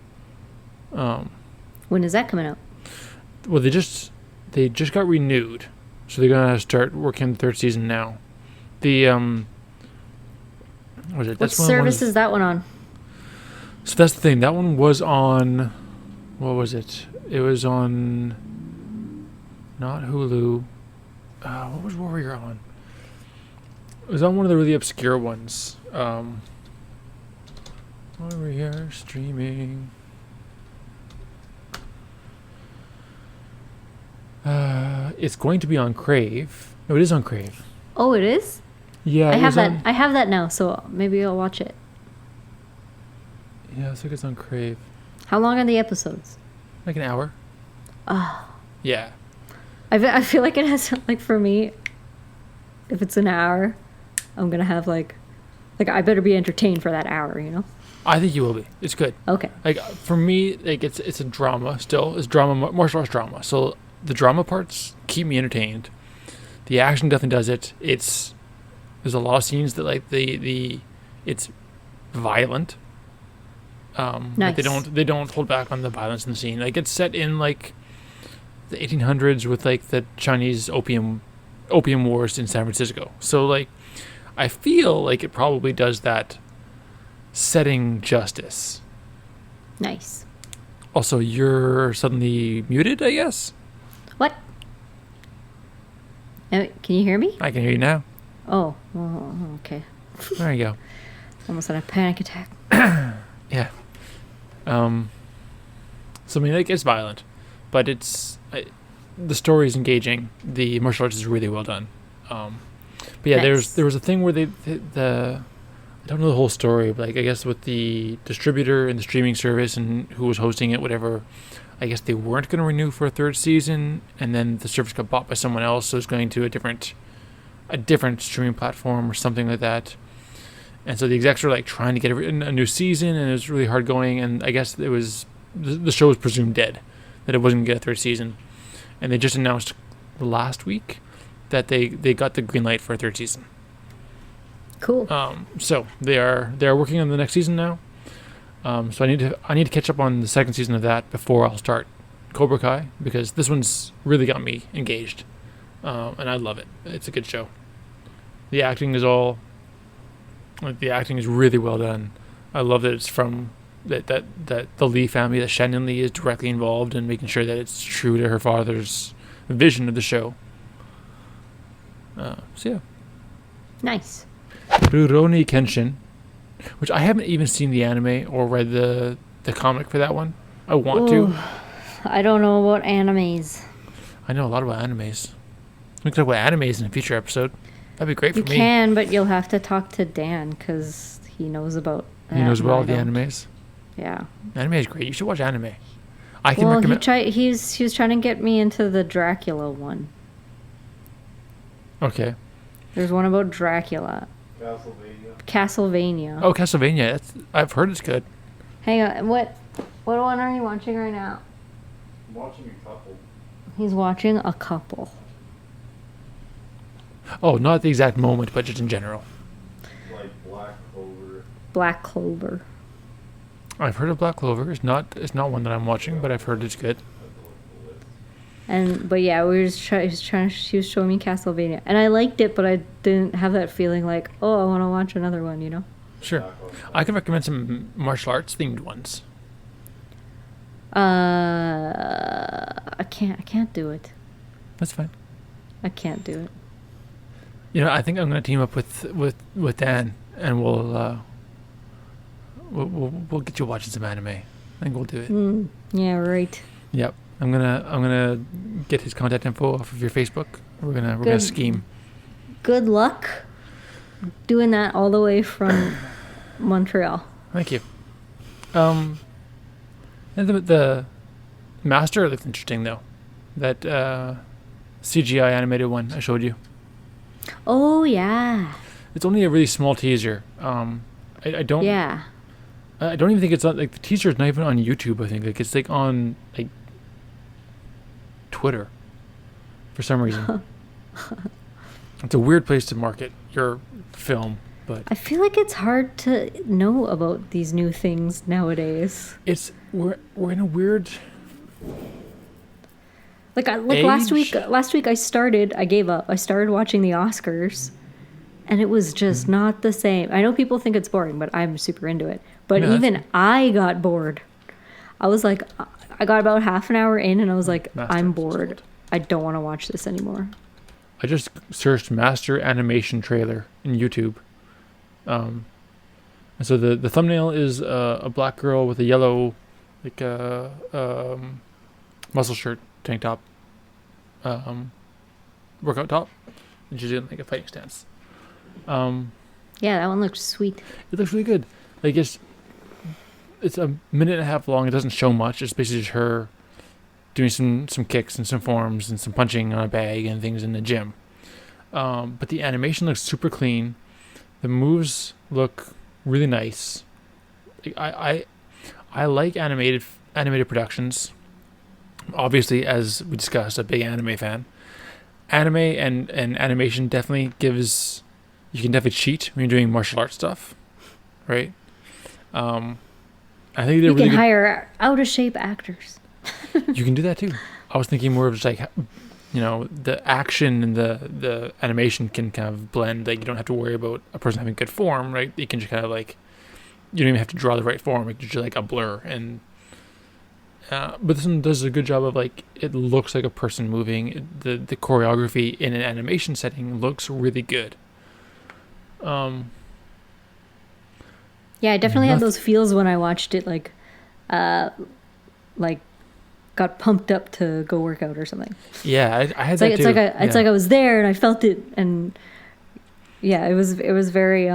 When is that coming out? Well, they just got renewed, so they're gonna start working on the third season now. What service is that one on? So that's the thing. That one was on, what was it? It was on, not Hulu. What was Warrior on? It was on one of the really obscure ones. Warrior streaming. It's going to be on Crave. No, it is on Crave. Oh, it is? Yeah, I have that. I have that now, so maybe I'll watch it. Yeah, I think it's on Crave. How long are the episodes? Like an hour. Oh. Yeah. I feel like it has, like, for me, if it's an hour, I'm gonna have like I better be entertained for that hour, you know? I think you will be. It's good. Okay. Like for me, like it's a drama still. It's drama, martial arts drama. So the drama parts keep me entertained. The action definitely does it. There's a lot of scenes that like it's violent. Nice. They don't hold back on the violence in the scene. Like it's set in like the 1800s with like the Chinese opium wars in San Francisco. So like I feel like it probably does that setting justice. Nice. Also, you're suddenly muted, I guess. What? Can you hear me? I can hear you now. Oh, okay. There you go. Almost had a panic attack. Yeah. So I mean, like, it's violent, but the story is engaging. The martial arts is really well done. But yeah, Nice. there was a thing where I don't know the whole story, but like, I guess with the distributor and the streaming service and who was hosting it, whatever, I guess they weren't going to renew for a third season, and then the service got bought by someone else, so it's going to a different streaming platform or something like that. And so the execs were like trying to get a new season, and it was really hard going. And I guess it was the show was presumed dead, that it wasn't going to get a third season. And they just announced last week that they got the green light for a third season. Cool. So they are working on the next season now. So I need to catch up on the second season of that before I'll start Cobra Kai, because this one's really got me engaged, and I love it. It's a good show. The acting is really well done. I love that it's from that the Lee family, that Shannon Lee is directly involved in making sure that it's true to her father's vision of the show. So yeah. Nice. Rurouni Kenshin, which I haven't even seen the anime or read the comic for that one. I want to. I don't know about animes. I know a lot about animes. We can talk about animes in a future episode. That'd be great for me. You can, but you'll have to talk to Dan because he knows about. He knows about all the animes. Yeah. Anime is great. You should watch anime. I can recommend. He was trying to get me into the Dracula one. Okay. There's one about Dracula. Castlevania. Oh, Castlevania. I've heard it's good. Hang on. What one are you watching right now? I'm watching a couple. He's watching a couple. Oh, not at the exact moment, but just in general. Like Black Clover. Black Clover. I've heard of Black Clover. It's not one that I'm watching, but I've heard it's good. But yeah, she was showing me Castlevania, and I liked it, but I didn't have that feeling like, oh, I want to watch another one, you know? Sure. I can recommend some martial arts themed ones. I can't do it. That's fine. I can't do it. You know, I think I'm going to team up with Dan, and we'll get you watching some anime. I think we'll do it. Yeah, right. Yep. I'm gonna get his contact info off of your Facebook. We're gonna scheme. Good luck doing that all the way from Montreal. Thank you. And the Master looked interesting though. That CGI animated one I showed you. Oh yeah. It's only a really small teaser. I don't. Yeah. I don't even think it's on, like, the teaser is not even on YouTube. I think like it's like on like Twitter for some reason. It's a weird place to market your film, but I feel like it's hard to know about these new things nowadays. We're in a weird like age. last week I gave up. I started watching the Oscars, and it was just not the same. I know people think it's boring, but I'm super into it. But Yeah, even I got bored. I was like, I got about half an hour in, and I was like, I'm bored. I don't want to watch this anymore. I just searched Master Animation Trailer in YouTube. And so the thumbnail is a black girl with a yellow, like muscle shirt, tank top, workout top, and she's doing like a fighting stance. Yeah, that one looks sweet. It looks really good. Like it's a minute and a half long. It doesn't show much. It's basically just her doing some kicks and some forms and some punching on a bag and things in the gym. But the animation looks super clean. The moves look really nice. I like animated productions. Obviously, as we discussed, a big anime fan. Anime and animation definitely gives. You can definitely cheat when you're doing martial arts stuff, right? I think they're really good. Hire out of shape actors. You can do that too. I was thinking more of just like, you know, the action and the animation can kind of blend. Like, you don't have to worry about a person having good form, right? You can just kind of like, you don't even have to draw the right form. It's just like a blur, and But this one does a good job of like it looks like a person moving. The choreography in an animation setting looks really good. Yeah, I definitely had those feels when I watched it. Like got pumped up to go work out or something. Yeah, I had it's that like, too. It's like I was there and I felt it, and yeah, it was very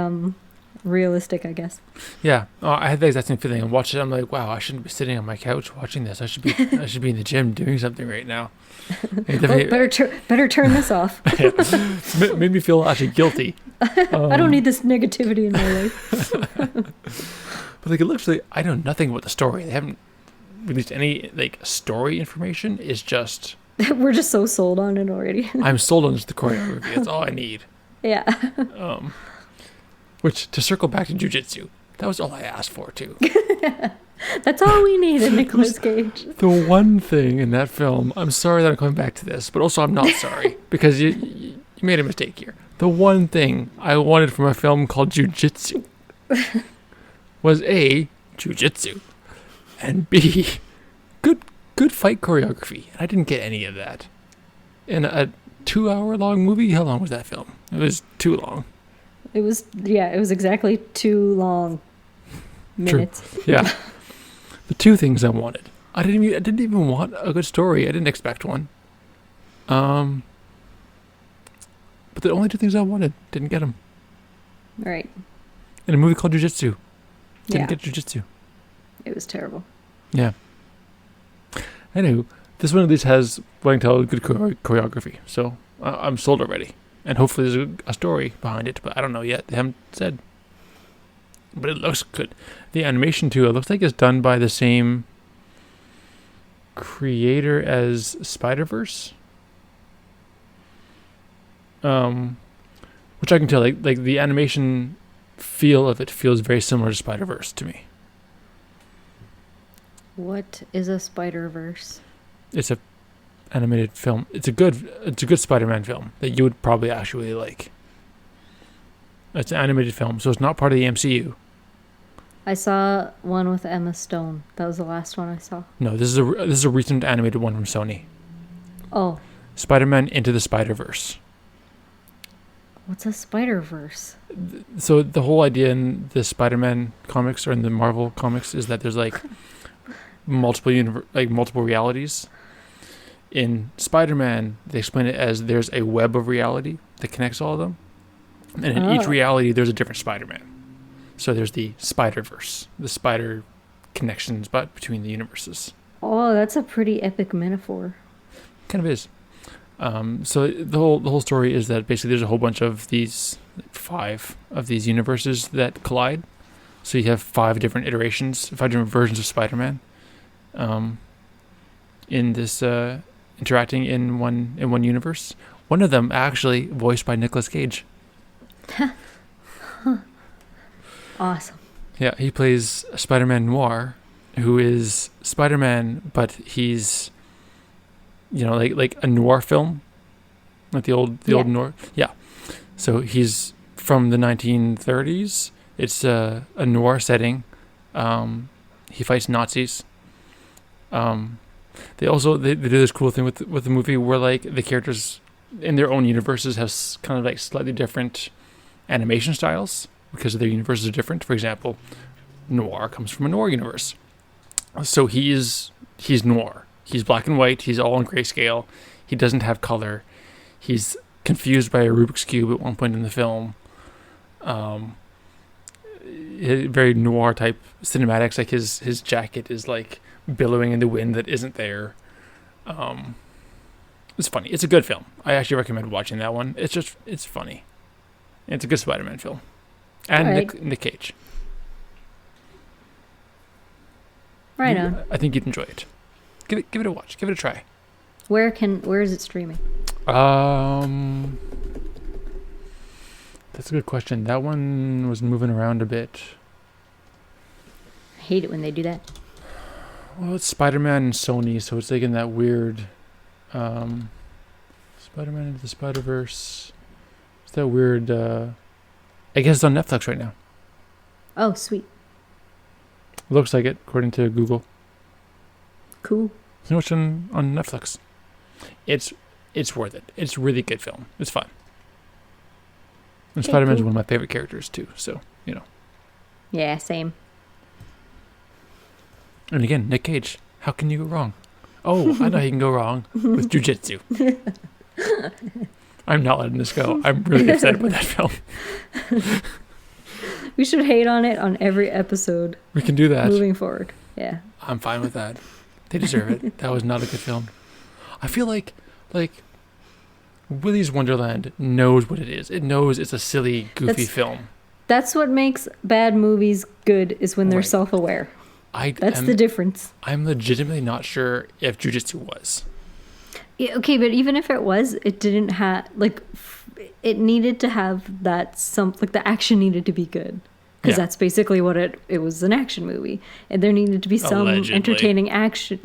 realistic, I guess. Yeah, I had the exact same feeling. I watched it. I'm like, wow, I shouldn't be sitting on my couch watching this. I should be in the gym doing something right now. Better turn this off. Made me feel actually guilty. I don't need this negativity in my life. But like, it looks like I know nothing about the story. They haven't released any like story information. It's just we're just so sold on it already. I'm sold on just the choreography. That's all I need. Yeah. Which, to circle back to JiuJitsu, that was all I asked for too. That's all we need in Nicolas Cage. The one thing in that film, I'm sorry that I'm coming back to this, but also I'm not sorry because you made a mistake here. The one thing I wanted from a film called JiuJitsu was A, JiuJitsu, and B, good fight choreography. And I didn't get any of that. In a 2-hour-long movie, how long was that film? It was too long. It was exactly 2 long minutes. True. Yeah. The 2 things I wanted. I didn't even want a good story. I didn't expect one. But the only 2 things I wanted, didn't get them. Right. In a movie called JiuJitsu. Didn't get JiuJitsu. It was terrible. Yeah. Anywho, this one at least has, what I can tell, good choreography. So I'm sold already. And hopefully there's a story behind it, but I don't know yet. They haven't said. But it looks good. The animation, too, it looks like it's done by the same creator as Spider-Verse. Which I can tell, like the animation feel of it feels very similar to Spider-Verse to me. What is a Spider-Verse? It's a animated film. It's a good Spider-Man film that you would probably actually like. It's an animated film, so it's not part of the MCU. I saw one with Emma Stone. That was the last one I saw. No, this is a recent animated one from Sony. Oh. Spider-Man Into the Spider-Verse. What's a Spider-Verse? So the whole idea in the Spider-Man comics or in the Marvel comics is that there's like multiple realities. In Spider-Man, they explain it as there's a web of reality that connects all of them. And in each reality, there's a different Spider-Man. So there's the Spider-Verse, the spider connections between the universes. Oh, that's a pretty epic metaphor. Kind of is. So the whole story is that basically there's a whole bunch of these, 5 of these universes that collide. So you have 5 different iterations, 5 different versions of Spider-Man. In this interacting in one universe. One of them actually voiced by Nicolas Cage. Awesome. Yeah, he plays Spider-Man Noir, who is Spider-Man, but he's, like a noir film, like the old noir. Yeah. So he's from the 1930s. It's a noir setting. He fights Nazis. They do this cool thing with the movie where like the characters in their own universes have kind of like slightly different animation styles because their universes are different. For example, Noir comes from a Noir universe, so he's Noir. He's black and white. He's all in grayscale. He doesn't have color. He's confused by a Rubik's Cube at one point in the film. Very noir type cinematics. Like his jacket is like billowing in the wind that isn't there. It's funny. It's a good film. I actually recommend watching that one. It's funny. It's a good Spider-Man film. And right. Nick Cage. Right on. I think you'd enjoy it. Give it a watch. Give it a try. Where is it streaming? That's a good question. That one was moving around a bit. I hate it when they do that. Well, it's Spider-Man and Sony, so it's like in that weird Spider-Man into the Spider-Verse. It's that weird I guess it's on Netflix right now. Oh, sweet. Looks like it, according to Google. Cool. You can watch it on Netflix. It's worth it. It's a really good film. It's fun. And Okay, Spider-Man's cool. one of my favorite characters too. So Yeah, same. And again, Nick Cage. How can you go wrong? Oh, I know you can go wrong with JiuJitsu. I'm not letting this go. I'm really upset about that film. We should hate on it on every episode. We can do that. Moving forward. Yeah. I'm fine with that. They deserve it. That was not a good film. I feel like Willy's Wonderland knows what it is. It knows it's a silly, goofy film. That's what makes bad movies good, is when they're Right. self-aware. That's the difference. I'm legitimately not sure if JiuJitsu was. Yeah, okay, but even if it was, it didn't have, like, it needed to have that, the action needed to be good. Because Yeah. that's basically what it was, an action movie. And there needed to be some Allegedly. entertaining action.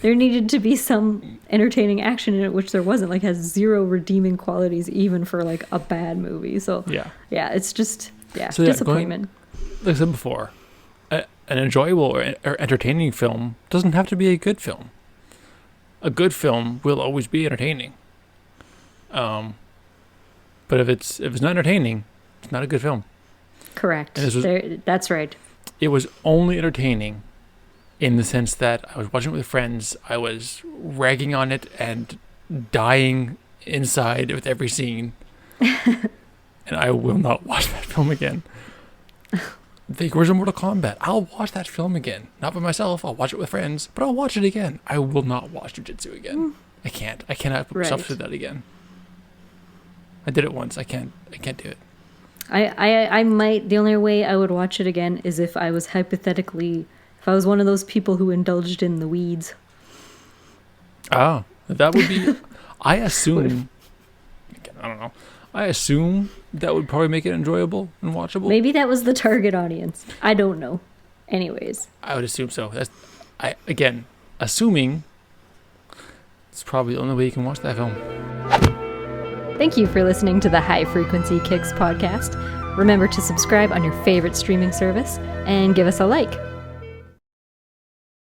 There needed to be some entertaining action in it, which there wasn't. Like, has zero redeeming qualities even for, like, a bad movie. So, yeah, it's just, So, disappointment. Like I said before, an enjoyable or entertaining film doesn't have to be a good film. A good film will always be entertaining. But if it's not entertaining, it's not a good film. Correct. That's right. It was only entertaining in the sense that I was watching it with friends. I was ragging on it and dying inside with every scene. And I will not watch that film again. The original Mortal Kombat. I'll watch that film again. Not by myself. I'll watch it with friends. But I'll watch it again. I will not watch JiuJitsu again. I can't. I cannot put myself through that again. I did it once. I can't do it. I might. The only way I would watch it again is if I was if I was one of those people who indulged in the weeds. Oh, that would be. I assume. I don't know. I assume that would probably make it enjoyable and watchable. Maybe that was the target audience. I don't know. Anyways, I would assume so. Assuming it's probably the only way you can watch that film. thank you for listening to the High Frequency Kicks podcast. Remember to subscribe on your favorite streaming service and give us a like.